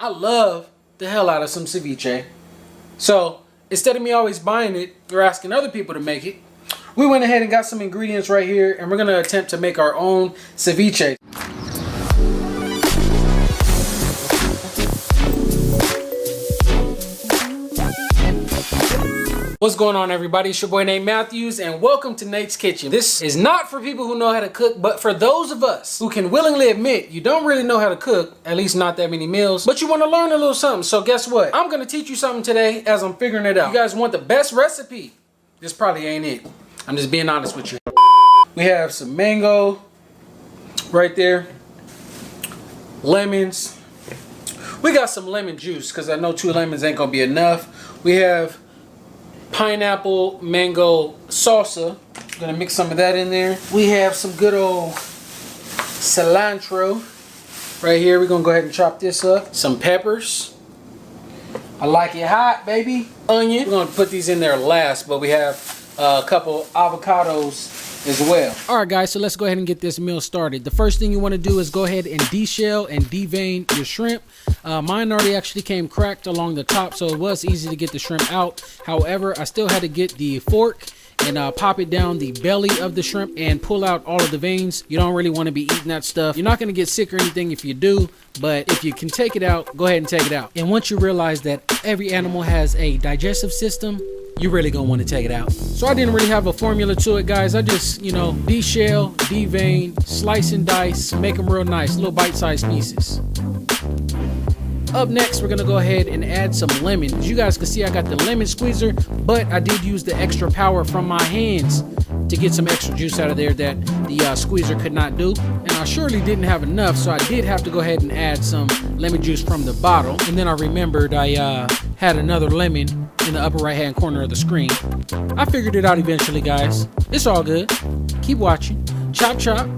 I love the hell out of some ceviche. So instead of me always buying it or asking other people to make it, we went ahead and got some ingredients right here, and we're going to attempt to make our own ceviche. What's going on, everybody? It's your boy Nate Matthews, and welcome to Nate's Kitchen. This is not for people who know how to cook, but for those of us who can willingly admit you don't really know how to cook, at least not that many meals, but you want to learn a little something. So guess what? I'm going to teach you something today as I'm figuring it out. You guys want the best recipe? This probably ain't it. I'm just being honest with you. We have some mango right there, lemons. We got some lemon juice because I know 2 lemons ain't going to be enough. We have pineapple mango salsa. Gonna mix some of that in there. We have some good old cilantro right here. We're gonna go ahead and chop this up. Some peppers. I like it hot, baby. Onion. We're gonna put these in there last, but we have a couple avocados as well. All right, guys, so let's go ahead and get this meal started. The first thing you want to do is go ahead and deshell and devein your shrimp. Mine already actually came cracked along the top, so it was easy to get the shrimp out. However, I still had to get the fork and pop it down the belly of the shrimp and pull out all of the veins. You don't really want to be eating that stuff. You're not going to get sick or anything if you do, but if you can take it out, go ahead and take it out. And once you realize that every animal has a digestive system, you're really gonna want to take it out. So I didn't really have a formula to it, guys. I just, deshell, devein, slice and dice, make them real nice, little bite-sized pieces. Up next, we're gonna go ahead and add some lemon. As you guys can see, I got the lemon squeezer, but I did use the extra power from my hands to get some extra juice out of there that the squeezer could not do. And I surely didn't have enough, so I did have to go ahead and add some lemon juice from the bottle. And then I remembered I had another lemon in the upper right hand corner of the screen. I figured it out eventually, guys. It's all good. Keep watching. Chop, chop.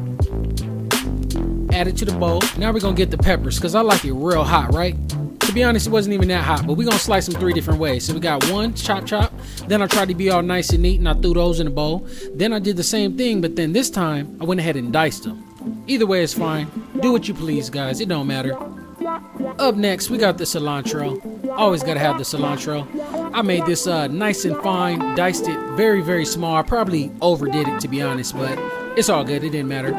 Add it to the bowl. Now we're gonna get the peppers because I like it real hot, right? To be honest, it wasn't even that hot, but we're gonna slice them 3 different ways. So we got 1, chop, chop. Then I tried to be all nice and neat and I threw those in the bowl. Then I did the same thing, but then this time I went ahead and diced them. Either way is fine. Do what you please, guys. It don't matter. Up next, we got the cilantro. Always gotta have the cilantro. I made this nice and fine, diced it very, very small. I probably overdid it, to be honest, but it's all good. It didn't matter.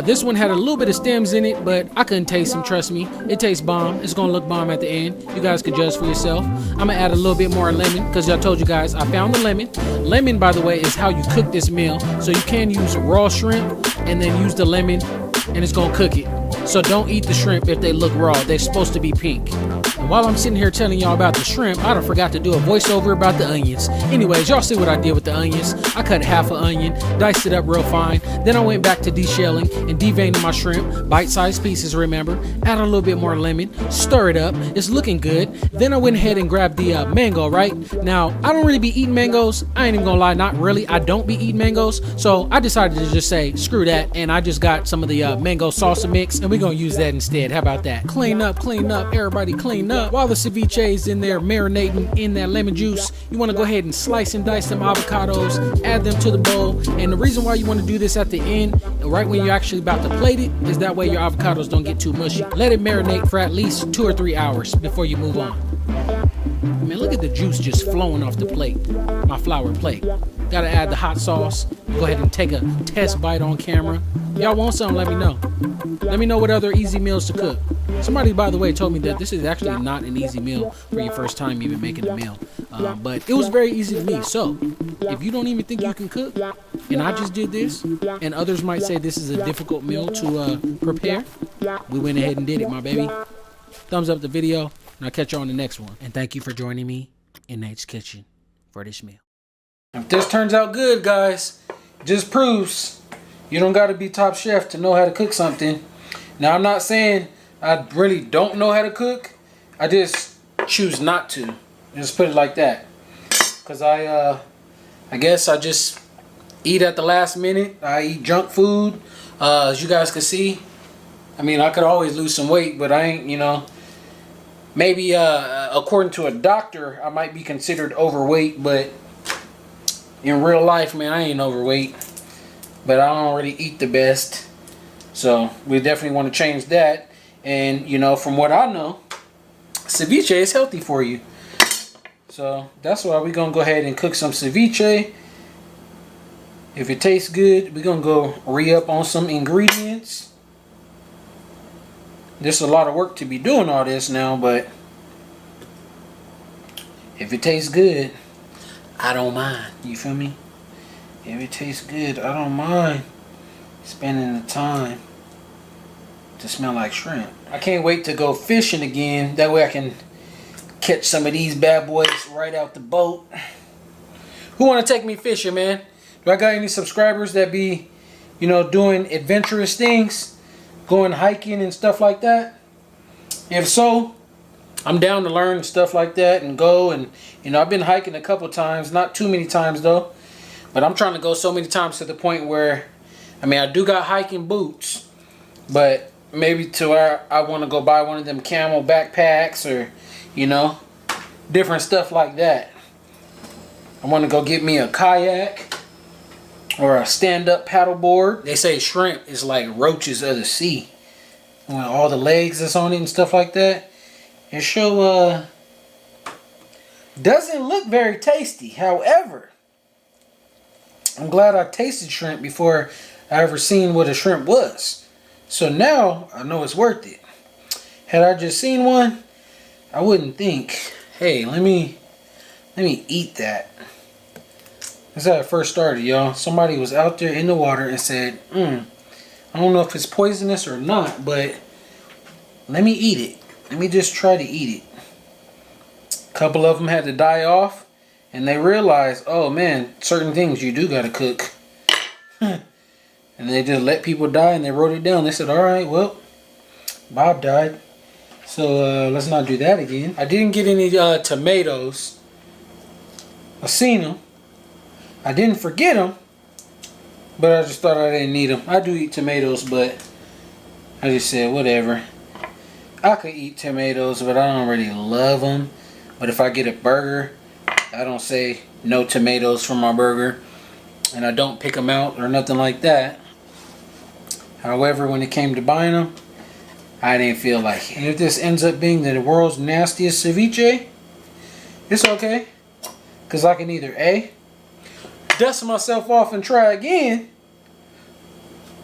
This one had a little bit of stems in it, but I couldn't taste them, trust me. It tastes bomb. It's gonna look bomb at the end. You guys can judge for yourself. I'm gonna add a little bit more lemon because I told you guys I found the lemon. Lemon, by the way, is how you cook this meal. So you can use raw shrimp and then use the lemon and it's gonna cook it. So don't eat the shrimp if they look raw. They're supposed to be pink. And while I'm sitting here telling y'all about the shrimp, I done forgot to do a voiceover about the onions. Anyways, y'all see what I did with the onions. I cut half an onion, diced it up real fine. Then I went back to deshelling and deveining my shrimp, bite-sized pieces, remember. Add a little bit more lemon, stir it up. It's looking good. Then I went ahead and grabbed the mango, right? Now, I don't really be eating mangoes. I ain't even gonna lie, not really. I don't be eating mangoes. So I decided to just say, screw that. And I just got some of the mango salsa mix and we're gonna use that instead. How about that? Clean up, everybody clean up. While the ceviche is in there marinating in that lemon juice, you want to go ahead and slice and dice some avocados, add them to the bowl. And the reason why you want to do this at the end, right when you're actually about to plate it, is that way your avocados don't get too mushy. Let it marinate for at least 2 or 3 hours before you move on. Man, look at the juice just flowing off the plate, my flour plate. Gotta add the hot sauce. Go ahead and take a test bite on camera. Y'all want something, let me know. Let me know what other easy meals to cook. Somebody, by the way, told me that this is actually not an easy meal for your first time even making a meal. But it was very easy to me. So if you don't even think you can cook, and I just did this, and others might say this is a difficult meal to prepare, we went ahead and did it, my baby. Thumbs up the video, and I'll catch you on the next one. And thank you for joining me in Nate's Kitchen for this meal. If this turns out good, guys, it just proves you don't got to be top chef to know how to cook something. Now, I'm not saying I really don't know how to cook. I just choose not to. Just put it like that. Because I guess I just eat at the last minute. I eat junk food. As you guys can see, I mean, I could always lose some weight, but I ain't, maybe according to a doctor, I might be considered overweight, but in real life, man, I ain't overweight. But I don't really eat the best. So we definitely want to change that. And, from what I know, ceviche is healthy for you. So that's why we're gonna go ahead and cook some ceviche. If it tastes good, we're gonna go re-up on some ingredients. There's a lot of work to be doing all this now, but if it tastes good, I don't mind. You feel me? If it tastes good, I don't mind spending the time to smell like shrimp. I can't wait to go fishing again. That way I can catch some of these bad boys right out the boat. Who want to take me fishing, man? Do I got any subscribers that be, you know, doing adventurous things? Going hiking and stuff like that? If so, I'm down to learn stuff like that and go. And, you know, I've been hiking a couple times. Not too many times, though. But I'm trying to go so many times to the point where, I mean, I do got hiking boots. But maybe to where I want to go buy one of them camel backpacks or, you know, different stuff like that. I want to go get me a kayak or a stand-up paddleboard. They say shrimp is like roaches of the sea. When all the legs that's on it and stuff like that. It sure doesn't look very tasty. However, I'm glad I tasted shrimp before I ever seen what a shrimp was. So now I know it's worth it. Had I just seen one, I wouldn't think, hey, let me eat that. That's how it first started, y'all. Somebody was out there in the water and said, I don't know if it's poisonous or not, but let me eat it. Let me just try to eat it. A couple of them had to die off, and they realized, oh man, certain things you do gotta cook. And they just let people die, and they wrote it down. They said, all right, well, Bob died, so let's not do that again. I didn't get any tomatoes. I seen them. I didn't forget them, but I just thought I didn't need them. I do eat tomatoes, but I just said whatever. I could eat tomatoes, but I don't really love them. But if I get a burger, I don't say no tomatoes for my burger, and I don't pick them out or nothing like that. However, when it came to buying them, I didn't feel like it. And if this ends up being the world's nastiest ceviche, it's okay, because I can either A, dust myself off and try again,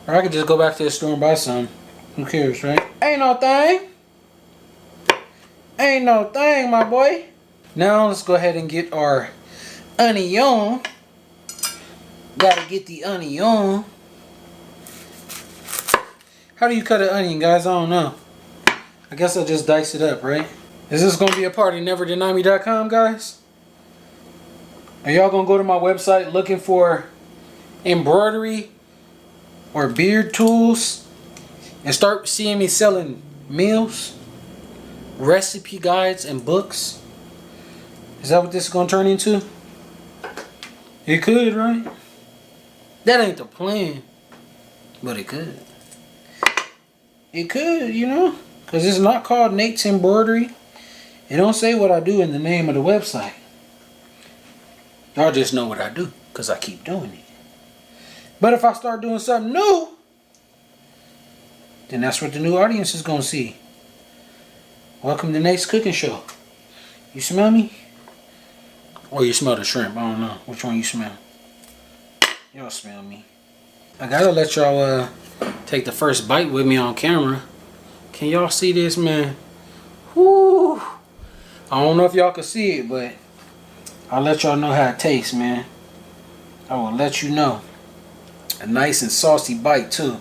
or I could just go back to the store and buy some. Who cares, right? Ain't no thing. Ain't no thing, my boy. Now let's go ahead and get our onion. Gotta get the onion. How do you cut an onion, guys? I don't know. I guess I just dice it up, right? Is this gonna be a part of NeverDenyMe.com, guys? Are y'all gonna go to my website looking for embroidery or beard tools and start seeing me selling meals, recipe guides, and books? Is that what this is gonna turn into? It could, right? That ain't the plan, but it could. It could, you know, because it's not called Nate's Embroidery. It don't say what I do in the name of the website. Y'all just know what I do because I keep doing it. But if I start doing something new, then that's what the new audience is going to see. Welcome to Nate's Cooking Show. You smell me? Or you smell the shrimp. I don't know. Which one you smell? Y'all smell me. I got to let y'all take the first bite with me on camera. Can y'all see this, man? Whoo! I don't know if y'all can see it, but I'll let y'all know how it tastes, man. I will let you know. A nice and saucy bite, too.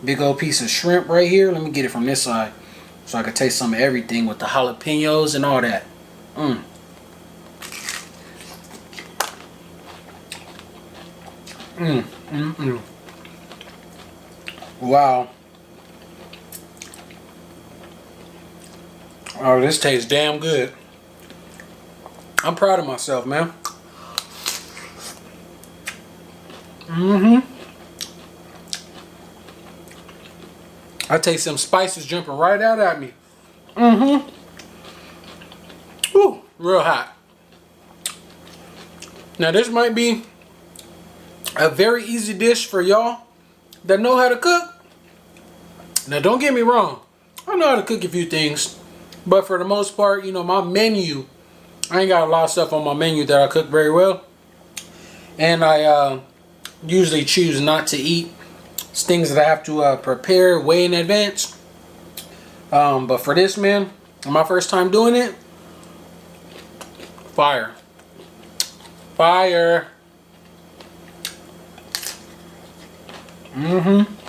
Big old piece of shrimp right here. Let me get it from this side so I can taste some of everything with the jalapenos and all that. Wow. Oh, this tastes damn good. I'm proud of myself, man. I taste some spices jumping right out at me. Ooh, real hot. Now this might be a very easy dish for y'all that know how to cook. Now don't get me wrong. I know how to cook a few things. But for the most part, you know, my menu, I ain't got a lot of stuff on my menu that I cook very well. And I usually choose not to eat. It's things that I have to prepare way in advance. But for this, man, my first time doing it, fire. Fire. Mm-hmm.